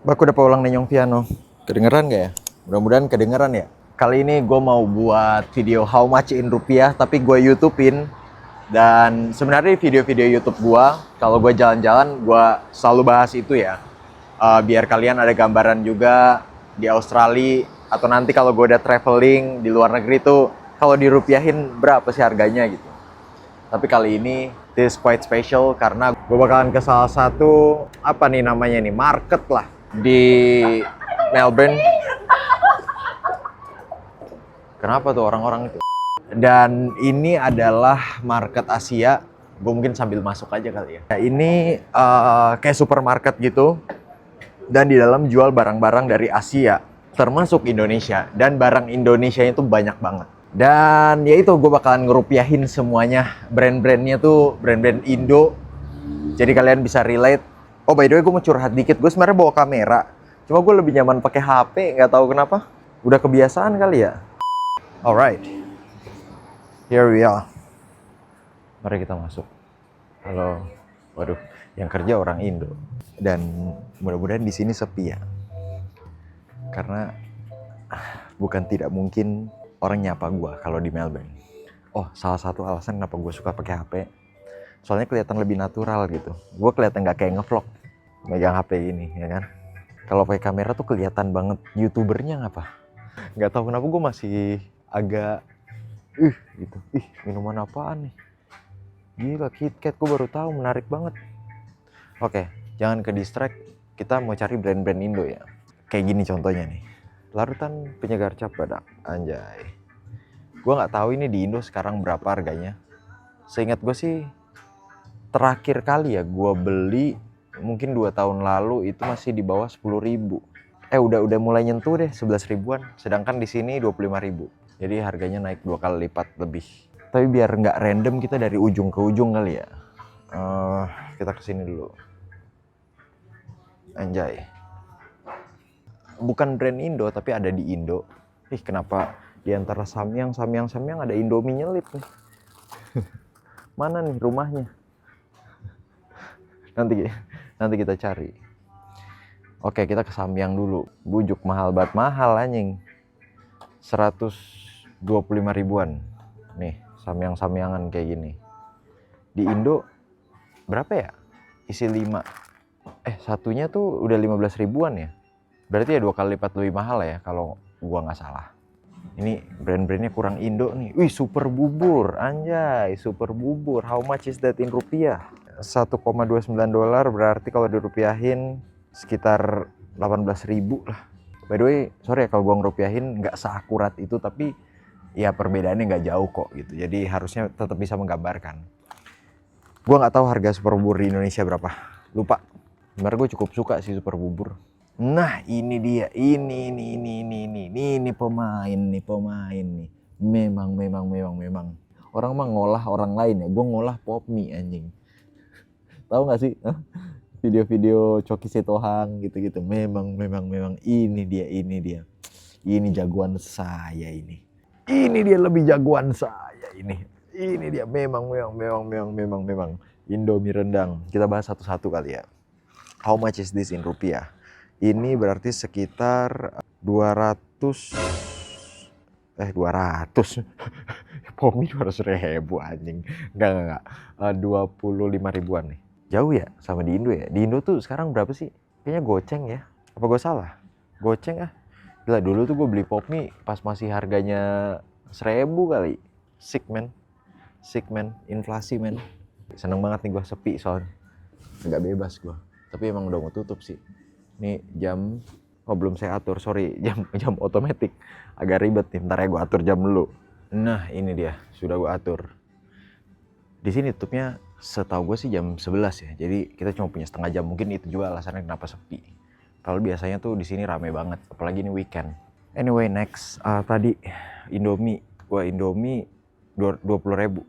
Baku udah ulang nenyong piano. Kedengeran gak ya? Mudah-mudahan kedengeran ya. Kali ini gue mau buat video how much in rupiah, tapi gue YouTubein. Dan sebenarnya video-video YouTube gue, kalau gue jalan-jalan, gue selalu bahas itu ya. Biar kalian ada gambaran juga di Australia, atau nanti kalau gue udah traveling di luar negeri tuh, kalau dirupiahin berapa sih harganya gitu. Tapi kali ini this quite special karena gue bakalan ke salah satu apa nih namanya nih market lah di Melbourne. Kenapa tuh orang-orang itu? Dan ini adalah market Asia. Gue mungkin sambil masuk aja kali ya. Nah, ini kayak supermarket gitu. Dan di dalam jual barang-barang dari Asia, termasuk Indonesia. Dan barang Indonesia itu banyak banget. Dan ya itu gue bakalan ngerupiahin semuanya. Brand-brandnya tuh brand-brand Indo. Jadi kalian bisa relate. Oh by the way gue mau curhat dikit. Gue sebenarnya bawa kamera. Cuma gue lebih nyaman pakai HP. Nggak tahu kenapa. Udah kebiasaan kali ya. Alright. Here we are. Mari kita masuk. Halo. Waduh, yang kerja orang Indo. Dan mudah-mudahan di sini sepi ya. Karena bukan tidak mungkin orang nyapa gue kalau di Melbourne. Oh, salah satu alasan kenapa gue suka pakai HP. Soalnya kelihatan lebih natural gitu. Gue kelihatan nggak kayak ngevlog megang HP ini, ya kan? Kalau pakai kamera tuh kelihatan banget YouTubernya ngapa. Nggak tahu kenapa gue masih agak gitu. Minuman apaan nih? Gila, KitKat, gue baru tahu, menarik banget. Oke, jangan ke distract. Kita mau cari brand-brand Indo ya. Kayak gini contohnya nih. Larutan penyegar cap badak, anjay. Gue nggak tahu ini di Indo sekarang berapa harganya. Seingat gue sih terakhir kali ya gue beli mungkin 2 tahun lalu itu masih di bawah 10.000. Udah mulai nyentuh deh 11 ribuan. Sedangkan di sini 25.000. Jadi harganya naik 2 kali lipat lebih. Tapi biar nggak random kita dari ujung ke ujung kali ya. Kita kesini dulu. Anjay. Bukan brand Indo tapi ada di Indo. Kenapa di antara Samyang ada Indomie nyelip nih? Mana nih rumahnya? Nanti kita cari. Oke, kita ke Samyang dulu. Bujuk mahal banget, mahal anjing. 125 ribuan. Nih, Samyang-samyangan kayak gini. Di Indo berapa ya? Isi 5. Satunya tuh udah 15 ribuan ya. Berarti ya 2 kali lipat lebih mahal ya kalau gua nggak salah. Ini brand-brandnya kurang Indo nih. Wih, super bubur, anjay, super bubur. How much is that in rupiah? 1,29 dolar berarti kalau dirupiahin sekitar 18.000 lah. By the way, sorry ya kalau gua ngerupiahin nggak seakurat itu, tapi ya perbedaannya nggak jauh kok gitu. Jadi harusnya tetap bisa menggambarkan. Gua nggak tahu harga super bubur di Indonesia berapa. Lupa. Sebenarnya gue cukup suka sih super bubur. Nah, ini dia. Ini pemain nih. Memang. Orang mah ngolah orang lain ya. Gue ngolah pop mie anjing. Tahu nggak sih? Video-video Coki Setohang gitu-gitu. Memang ini dia. Ini jagoan saya ini. Ini dia lebih jagoan saya ini. Ini dia memang. Indomie rendang. Kita bahas satu-satu kali ya. How much is this in rupiah? Ini berarti sekitar 200. Pomi 200 ribu anjing. Enggak. 25 ribuan nih. Jauh ya sama di Indo ya. Di Indo tuh sekarang berapa sih? Kayaknya goceng ya. Apa gue salah? Goceng ah. Gila, dulu tuh gue beli Popmi pas masih harganya 1.000 kali. Sick man. Inflasi man. Seneng banget nih gue sepi soalnya. Agak bebas gue. Tapi emang udah mau tutup sih. Ini jam, belum saya atur, sorry, jam otomatis. Agak ribet nih, ntar ya gue atur jam dulu. Nah, ini dia, sudah gue atur. Di sini tutupnya setahu gue sih jam 11 ya. Jadi kita cuma punya setengah jam. Mungkin itu juga alasannya kenapa sepi. Kalau biasanya tuh di sini rame banget, apalagi ini weekend. Anyway, next, tadi Indomie. Wah, Indomie 20.000.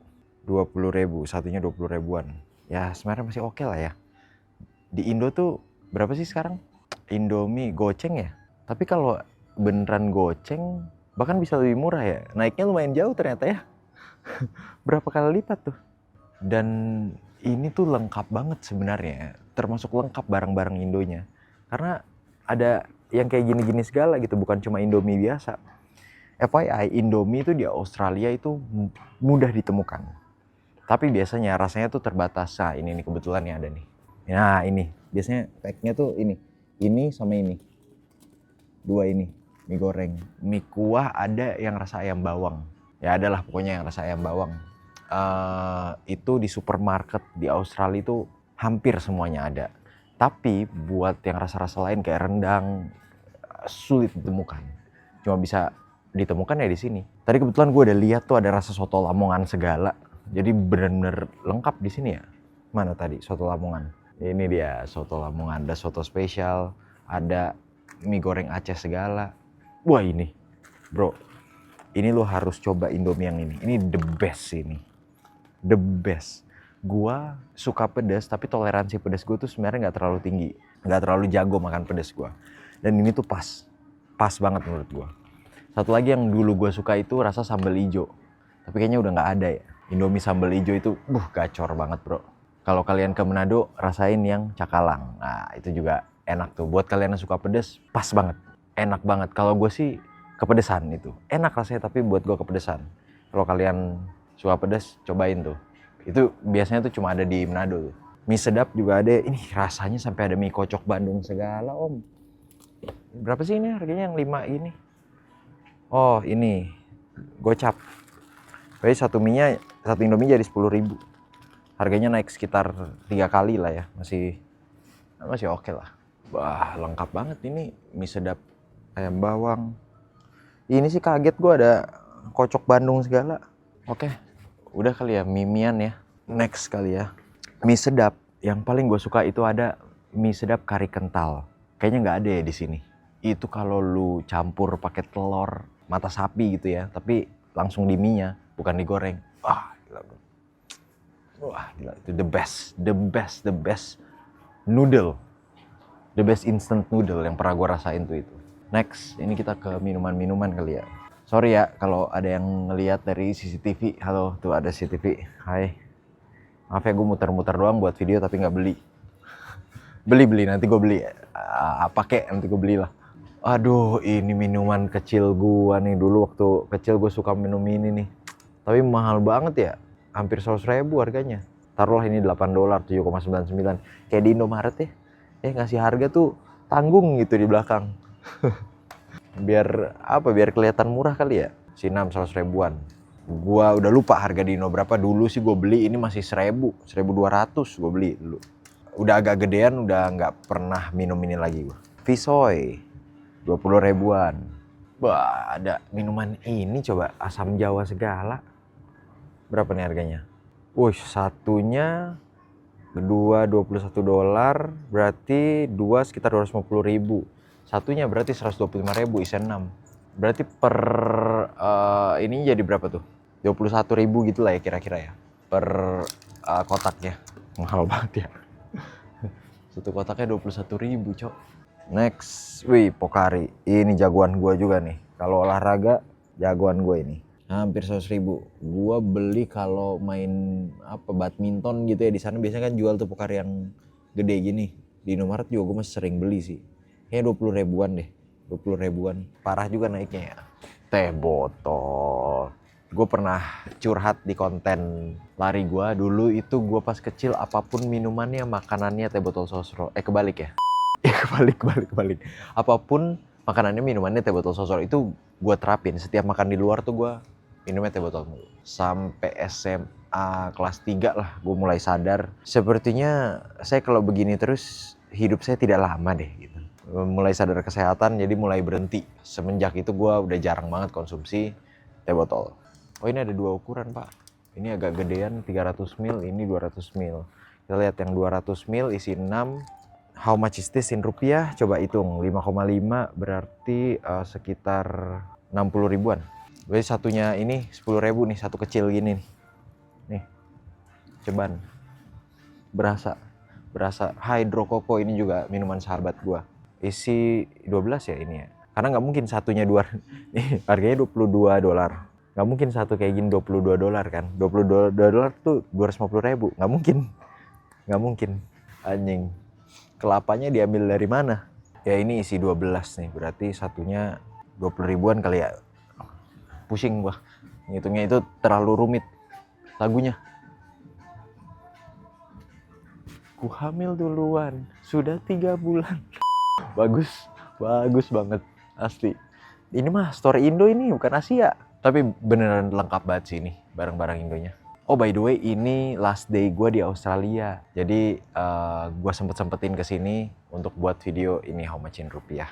20.000, satunya 20 ribuan. Ya, sebenarnya masih oke lah ya. Di Indo tuh berapa sih sekarang? Indomie goceng ya? Tapi kalau beneran goceng bahkan bisa lebih murah ya. Naiknya lumayan jauh ternyata ya. Berapa kali lipat tuh. Dan ini tuh lengkap banget sebenarnya. Termasuk lengkap barang-barang Indonya. Karena ada yang kayak gini-gini segala gitu, bukan cuma Indomie biasa. FYI, Indomie itu di Australia itu mudah ditemukan. Tapi biasanya rasanya tuh terbatas. Nah, ini nih kebetulan nih ada nih. Nah, ini. Biasanya packnya tuh ini. Ini sama ini. Dua ini. Mie goreng. Mie kuah ada yang rasa ayam bawang. Ya adalah pokoknya yang rasa ayam bawang. Itu di supermarket di Australia itu hampir semuanya ada. Tapi buat yang rasa-rasa lain kayak rendang sulit ditemukan. Cuma bisa ditemukan ya di sini. Tadi kebetulan gue udah lihat tuh ada rasa soto Lamongan segala. Jadi bener-bener lengkap di sini ya. Mana tadi soto Lamongan? Ini dia soto Lamongan. Ada soto spesial, ada mie goreng Aceh segala. Wah ini, bro. Ini lo harus coba Indomie yang ini. Ini the best ini. The best. Gua suka pedas, tapi toleransi pedas gue tuh sebenarnya nggak terlalu tinggi, nggak terlalu jago makan pedas gue. Dan ini tuh pas banget menurut gue. Satu lagi yang dulu gue suka itu rasa sambal hijau, tapi kayaknya udah nggak ada ya. Indomie sambal hijau itu, gacor banget bro. Kalau kalian ke Manado, rasain yang cakalang. Nah itu juga enak tuh. Buat kalian yang suka pedas, pas banget, enak banget. Kalau gue sih kepedesan itu, enak rasanya tapi buat gue kepedesan. Kalau kalian suka pedas, cobain tuh. Itu biasanya tuh cuma ada di Manado tuh. Mie sedap juga ada. Ini rasanya sampai ada mie kocok Bandung segala om. Berapa sih ini harganya yang 5 ini? Oh ini gocap. Jadi satu Indomie jadi 10.000. Harganya naik sekitar 3 kali lah ya. Masih oke lah. Wah lengkap banget ini. Mie sedap ayam bawang. Ini sih kaget gue ada kocok Bandung segala. Oke. Udah kali ya mie-mian ya. Next kali ya. Mie sedap yang paling gue suka itu ada mie sedap kari kental. Kayaknya nggak ada ya di sini. Itu kalau lu campur pakai telur mata sapi gitu ya, tapi langsung di mie-nya, bukan digoreng. Wah, gila bro. Wah, gila itu the best noodle. The best instant noodle yang pernah gue rasain tuh itu. Next, ini kita ke minuman-minuman kali ya. Sorry ya kalau ada yang ngelihat dari CCTV. Halo, tuh ada CCTV. Hai. Maaf ya gue muter-muter doang buat video tapi nggak beli. Beli nanti gue beli. Apa kek nanti gue belilah. Aduh, ini minuman kecil gue nih. Dulu waktu kecil gue suka minum ini nih. Tapi mahal banget ya. Hampir 100.000 harganya. Taruhlah ini $8, 7,99. Kayak di Indomaret ya. Ngasih harga tuh tanggung gitu di belakang. Biar kelihatan murah kali ya. Sinam 100 ribuan. Gua udah lupa harga di Indo berapa. Dulu sih gue beli ini masih 1.200 gue beli dulu. Udah agak gedean, udah nggak pernah minum ini lagi gue. Visoy 20 ribuan. Wah, ada minuman ini coba asam jawa segala. Berapa nih harganya? Wih, satunya kedua $21, berarti dua sekitar 250.000. Satunya berarti 125.000, isi 6. Berarti per ini jadi berapa tuh? 21.000 gitu lah ya kira-kira ya. Per kotaknya. Mahal banget ya. Satu kotaknya 21.000, cok. Next, wih, Pocari. Ini jagoan gua juga nih. Kalau olahraga, jagoan gue ini. Hampir 100.000. Gua beli kalau main badminton gitu ya. Di sana biasanya kan jual tuh Pocari yang gede gini. Di Indomaret juga gue masih sering beli sih. Kayaknya 20 ribuan deh. 20 ribuan. Parah juga naiknya ya. Teh botol. Gue pernah curhat di konten lari gue. Dulu itu gue pas kecil apapun minumannya, makanannya teh botol sosro. Kebalik ya. Kebalik. Apapun makanannya, minumannya teh botol sosro. Itu gue terapin. Setiap makan di luar tuh gue minumnya teh botol mulu. Sampai SMA kelas 3 lah gue mulai sadar. Sepertinya saya kalau begini terus hidup saya tidak lama deh gitu. Mulai sadar kesehatan jadi mulai berhenti. Semenjak itu gue udah jarang banget konsumsi teh botol. Oh ini ada 2 ukuran pak. Ini agak gedean 300 ml, ini 200 ml. Kita lihat yang 200 ml isi 6. How much is this in rupiah? Coba hitung 5,5 berarti sekitar 60 ribuan. Berarti satunya ini 10.000 nih, satu kecil gini nih. Nih, ceban. Berasa hydro koko ini juga minuman sahabat gua. Isi 12 ya ini ya. Karena nggak mungkin satunya nih harganya $22. Nggak mungkin satu kayak gini $22 kan. $22 tuh 250.000. Nggak mungkin. Anjing. Kelapanya diambil dari mana? Ya ini isi 12 nih, berarti satunya 20 ribuan kali ya. Pusing gua. Ngitungnya itu terlalu rumit lagunya. Ku hamil duluan, sudah 3 bulan. Bagus, bagus banget, asli. Ini mah story Indo ini, bukan Asia. Tapi beneran lengkap banget sih ini, barang-barang Indonya. Oh by the way, ini last day gue di Australia. Jadi gue sempet-sempetin kesini untuk buat video ini How Much in Rupiah.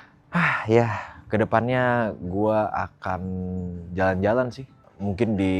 Ya, kedepannya gue akan jalan-jalan sih. Mungkin di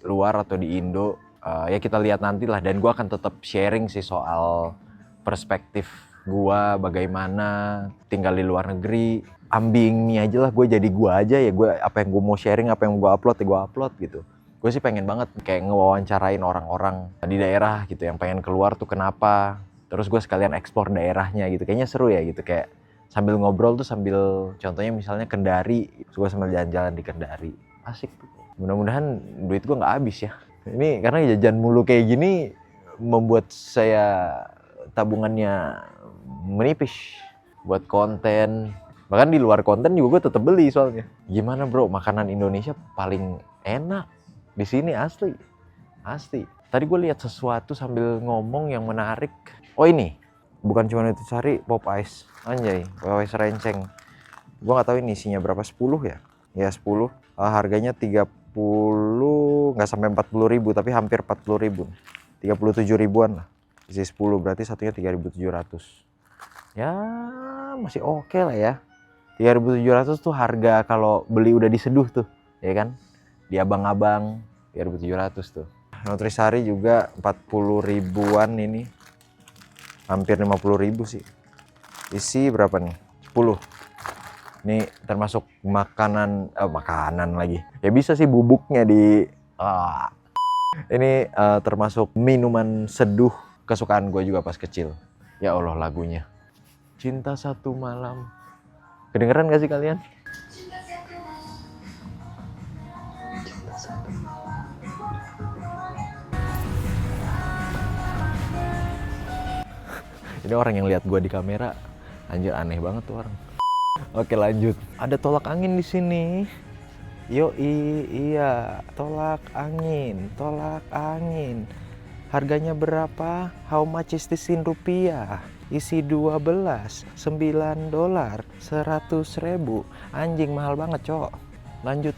luar atau di Indo. Ya kita lihat nanti lah. Dan gue akan tetap sharing sih soal perspektif gue bagaimana tinggal di luar negeri. Ambing aja lah, gue jadi gue aja ya. Gue apa yang gue mau sharing, apa yang gue upload ya gue upload gitu. Gue sih pengen banget kayak ngewawancarain orang-orang di daerah gitu yang pengen keluar tuh kenapa. Terus gue sekalian eksplor daerahnya gitu. Kayaknya seru ya gitu, kayak sambil ngobrol tuh sambil contohnya misalnya Kendari. Gue sambil jalan-jalan di Kendari. Asik tuh. Mudah-mudahan duit gue nggak habis ya. Ini karena jajan mulu kayak gini membuat saya tabungannya menipis buat konten. Bahkan di luar konten juga gue tetap beli soalnya. Gimana bro, makanan Indonesia paling enak di sini asli. Tadi gue lihat sesuatu sambil ngomong yang menarik. Oh ini, bukan cuma itu cari pop ice. Anjay, pop ice renceng. Gue nggak tahu ini isinya berapa, 10 ya? Ya 10. Harganya 30, nggak sampai 40 ribu, tapi hampir 40 ribu. 37 ribuan lah. Isi 10 berarti satunya 3.700. Ya masih oke lah ya. 3.700 tuh harga kalau beli udah diseduh tuh, ya kan? Di abang-abang 3.700 tuh. Nutrisari juga 40 ribuan ini. Hampir 50 ribu sih. Isi berapa nih? 10. Ini termasuk makanan lagi. Ya bisa sih bubuknya di ini termasuk minuman seduh kesukaan gue juga pas kecil. Ya Allah lagunya. Cinta Satu Malam. Kedengeran gak sih kalian? Ini orang yang lihat gua di kamera, anjir aneh banget tuh orang. Oke lanjut. Ada tolak angin di sini. Iya, tolak angin. Harganya berapa? How much is this in rupiah? Isi 12, $9, 100 ribu. Anjing mahal banget, cok. Lanjut.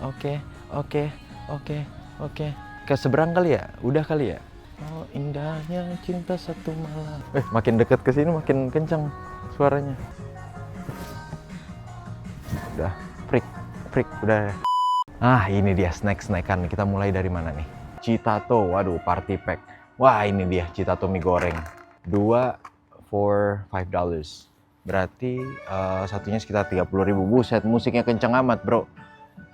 Oke. Ke seberang kali ya? Udah kali ya? Oh indahnya cinta satu malam. Makin dekat ke sini makin kencang suaranya. Udah, freak, udah. Ini dia snack-snackan. Kita mulai dari mana nih? Citato, waduh party pack. Wah ini dia Citato mie goreng. 2 for $5. Berarti satunya sekitar 30 ribu. Buset, musiknya kencang amat bro.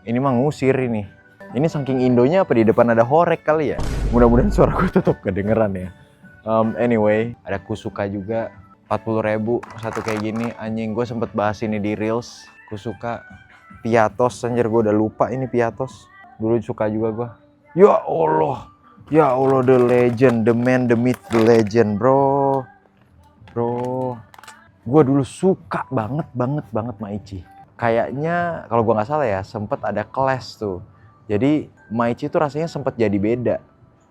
Ini mah ngusir ini. Ini saking Indonya apa di depan ada horek kali ya? Mudah-mudahan suara gue tetap kedengeran ya. Anyway, ada Kusuka juga 40 ribu satu kayak gini. Anjing, gue sempet bahas ini di Reels. Kusuka, Piatos, anjir gue udah lupa ini Piatos. Dulu suka juga gue. Ya Allah, the legend, the man, the myth, the legend, bro. Gue dulu suka banget Maichi. Kayaknya kalau gue nggak salah ya, sempet ada kelas tuh. Jadi Maichi tuh rasanya sempet jadi beda.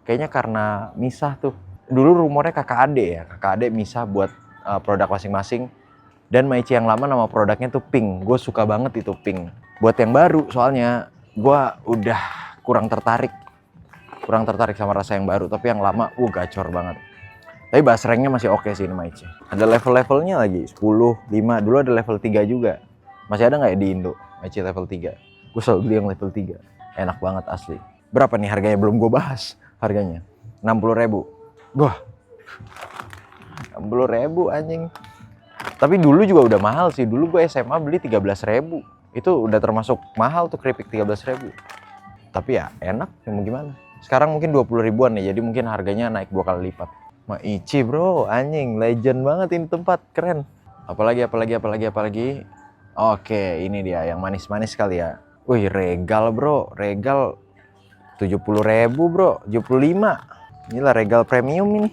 Kayaknya karena misah tuh. Dulu rumornya kakak adik misah buat produk masing-masing. Dan Maichi yang lama nama produknya tuh Pink. Gue suka banget itu Pink. Buat yang baru soalnya gue udah kurang tertarik sama rasa yang baru. Tapi yang lama gacor banget. Tapi basrengnya masih oke sih ini Maichi. Ada level-levelnya lagi, 10, 5. Dulu ada level 3 juga. Masih ada nggak ya di Indo Maichi level 3? Gue selalu beli yang level 3. Enak banget asli. Berapa nih harganya? Belum gue bahas harganya. 60 ribu. Wah, 60 ribu anjing. Tapi dulu juga udah mahal sih. Dulu gue SMA beli 13 ribu. Itu udah termasuk mahal tuh keripik 13 ribu. Tapi ya enak, mau gimana. Sekarang mungkin 20 ribuan nih. Jadi mungkin harganya naik 2 kali lipat. Maichi bro, anjing. Legend banget ini tempat, keren. Apalagi. Oke, ini dia yang manis-manis kali ya. Wih, Regal bro, Regal 70 ribu bro, 75. Inilah Regal premium ini.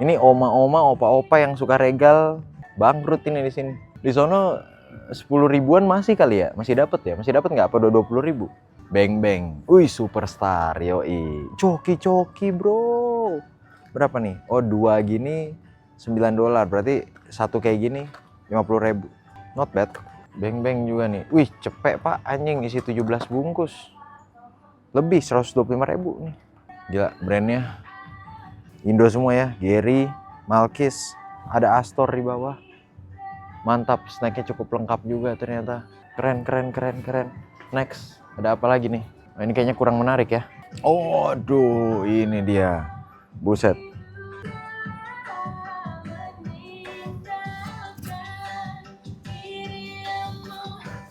Ini oma-oma, opa-opa yang suka Regal. Bangkrut ini di sini. Di sono 10 ribuan masih kali ya? Masih dapat ya? Masih dapat nggak? Apa 20 ribu? Beng beng. Wih, superstar yoi. Coki bro. Berapa nih? Oh, 2 gini $9. Berarti satu kayak gini 50 ribu. Not bad. Beng beng juga nih. Wih, cepet pak, anjing isi 17 bungkus. Lebih 125 ribu nih. Gila, brandnya Indo semua ya. Gary, Malkis, ada Astor di bawah. Mantap, snacknya cukup lengkap juga ternyata. Keren. Next, ada apa lagi nih? Nah, ini kayaknya kurang menarik ya. Oh, aduh, ini dia. Buset.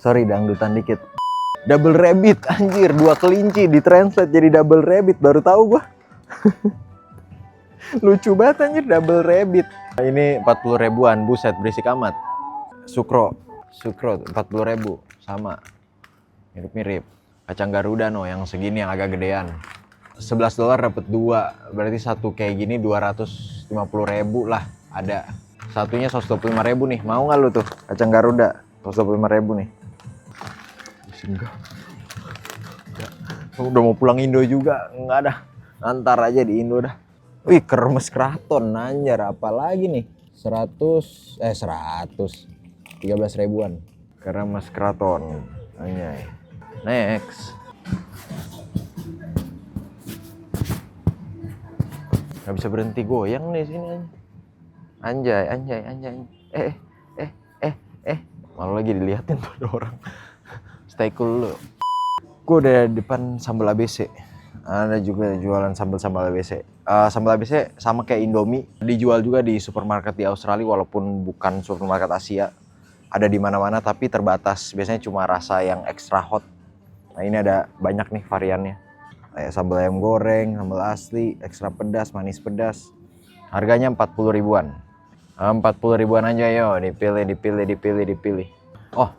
Sorry, dangdutan dikit. Double rabbit, anjir, 2 kelinci ditranslate jadi double rabbit, baru tahu gua. Lucu banget anjir, double rabbit. Ini 40 ribuan, buset, berisik amat. Sukro 40 ribu, sama. Mirip-mirip. Kacang Garuda no, yang segini yang agak gedean. $11 dapat 2, berarti satu kayak gini 250 ribu lah ada. Satunya 125 ribu nih, mau nggak lu tuh kacang Garuda 125 ribu nih? Enggak. Udah mau pulang Indo juga, nggak ada. Antar aja di Indo dah. Wih, kermes kraton, nanjar apa lagi nih? 13 ribuan. Kermes kraton, anjay. Next. Nggak bisa berhenti goyang nih sini. Anjay. Malu lagi diliatin tuh ada orang. Stay cool lu. Gue udah depan sambal ABC. Ada juga jualan sambal ABC. Sambal ABC sama kayak Indomie, dijual juga di supermarket di Australia walaupun bukan supermarket Asia. Ada di mana-mana tapi terbatas. Biasanya cuma rasa yang extra hot. Nah, ini ada banyak nih variannya. Kayak sambal ayam goreng, sambal asli, ekstra pedas, manis pedas. Harganya 40 ribuan. 40 ribuan aja yo, dipilih. Oh,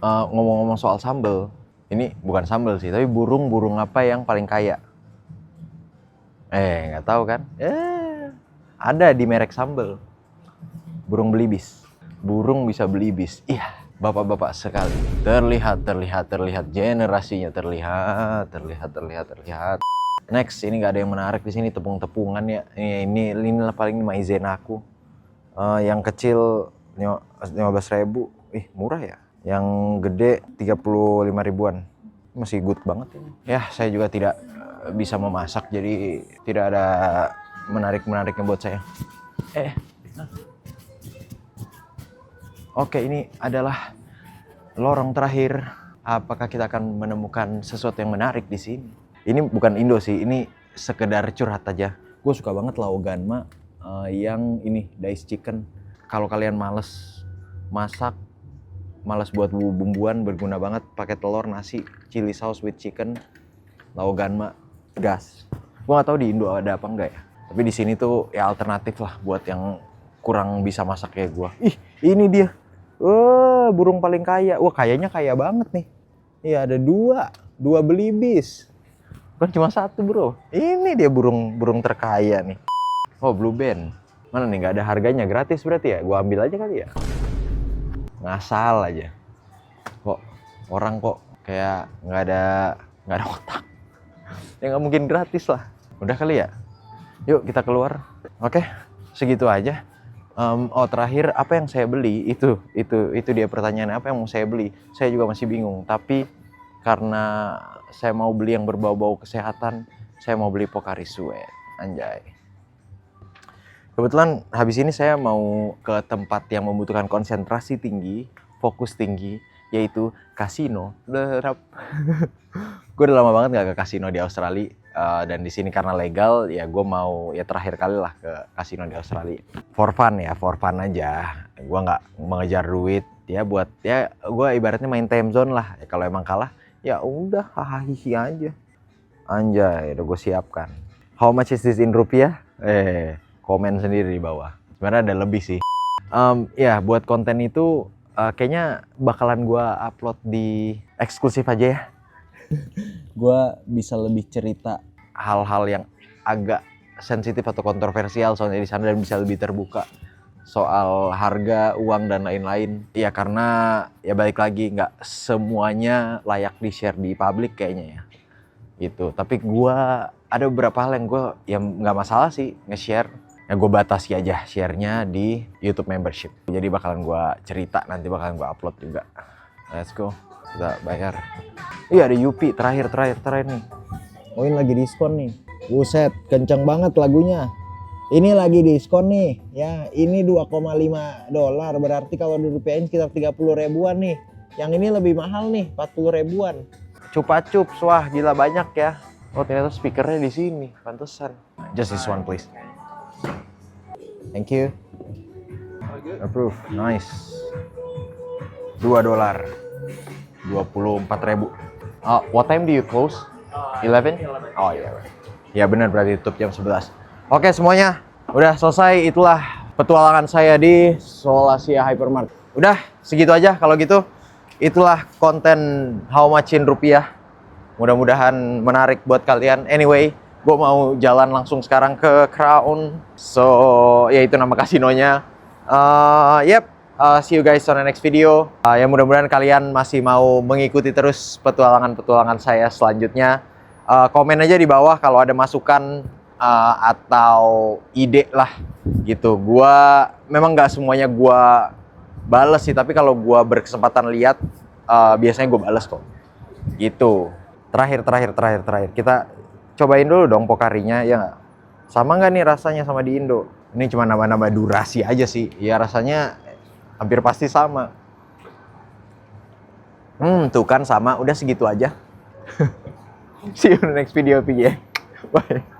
ngomong-ngomong soal sambal, ini bukan sambal sih, tapi burung apa yang paling kaya? Nggak tahu kan? Ada di merek sambal. Burung belibis. Burung bisa belibis. Iya, bapak-bapak sekali. Terlihat generasinya terlihat. Next, ini nggak ada yang menarik di sini, tepung-tepungan ya. Ini lah paling maizena aku. Yang kecil 15 ribu. Murah ya. Yang gede 35 ribuan. Masih good banget ini. Ya, saya juga tidak bisa memasak, jadi tidak ada menarik-menariknya buat saya. Oke, ini adalah lorong terakhir. Apakah kita akan menemukan sesuatu yang menarik di sini? Ini bukan Indo sih, ini sekedar curhat aja. Gue suka banget Laoganma yang ini diced chicken. Kalau kalian males masak, males buat bumbuan, berguna banget pakai telur, nasi, chili sauce with chicken, Laoganma gas. Gue nggak tahu di Indo ada apa enggak ya. Tapi di sini tuh ya alternatif lah buat yang kurang bisa masak kayak gue. Ini dia. Burung paling kaya. Wah, kayaknya kaya banget nih. Iya, ada dua belibis. Bukan cuma satu bro. Ini dia burung terkaya nih. Oh, Blue Band. Mana nih, nggak ada harganya, gratis berarti ya? Gua ambil aja kali ya. Ngasal aja. Kok orang kok kayak nggak ada otak. Ya nggak mungkin gratis lah. Udah kali ya. Yuk kita keluar. Oke, segitu aja. Terakhir apa yang saya beli itu dia pertanyaannya, apa yang mau saya beli? Saya juga masih bingung. Tapi karena saya mau beli yang berbau-bau kesehatan, saya mau beli Pocari Sweat. Anjay. Kebetulan habis ini saya mau ke tempat yang membutuhkan konsentrasi tinggi, fokus tinggi, yaitu kasino. Gue udah lama banget gak ke kasino di Australia, dan di sini karena legal, ya gue mau ya terakhir kali lah ke kasino di Australia. For fun aja. Gue nggak mengejar duit ya, buat ya gue ibaratnya main time zone lah. Ya, kalau emang kalah ya udah hahaha aja. Anjay, udah gue siapkan. How much is this in rupiah? Komen sendiri di bawah. Sebenarnya ada lebih sih. Ya buat konten itu kayaknya bakalan gue upload di eksklusif aja ya. Gue bisa lebih cerita hal-hal yang agak sensitif atau kontroversial soalnya di sana, dan bisa lebih terbuka. soal harga, uang dan lain-lain. Ya karena ya balik lagi nggak semuanya layak di-share di publik kayaknya ya. Gitu. Tapi gua ada beberapa hal yang gue yang nggak masalah sih nge-share. Ya gue batasi aja share-nya di YouTube membership. Jadi bakalan gue cerita, nanti bakalan gue upload juga. Let's go. Kita bayar. Iya ada Yupi terakhir nih. Oh ini lagi diskon nih. Buset, kenceng banget lagunya. Ini lagi diskon nih. Ya, ini $2,5. Berarti kalau dirupiahin sekitar 30 ribuan nih. Yang ini lebih mahal nih, 40 ribuan. Cupa-cups, wah gila banyak ya. Oh ternyata speakernya di sini, pantesan. Just this one please. Thank you. Approve, nice. $2. 24.000. What time do you close? 11? Oh iya. Ya benar berarti tutup jam 11. Oke semuanya, udah selesai. Itulah petualangan saya di Seoul Asia Hypermart. Udah segitu aja kalau gitu. Itulah konten How Much in Rupiah. Mudah-mudahan menarik buat kalian. Anyway, gue mau jalan langsung sekarang ke Crown. So, ya itu nama kasinonya. See you guys on the next video. Ya mudah-mudahan kalian masih mau mengikuti terus petualangan-petualangan saya selanjutnya. Komen aja di bawah kalau ada masukan atau ide lah gitu. Gua memang nggak semuanya gua bales sih, tapi kalau gua berkesempatan lihat biasanya gua bales kok. Gitu. Terakhir. Kita cobain dulu dong Pokarinya ya nggak? Sama nggak nih rasanya sama di Indo? Ini cuma nama-nama durasi aja sih. Ya rasanya hampir pasti sama. Tuh kan sama. Udah segitu aja. See you in the next video, Pi. Bye.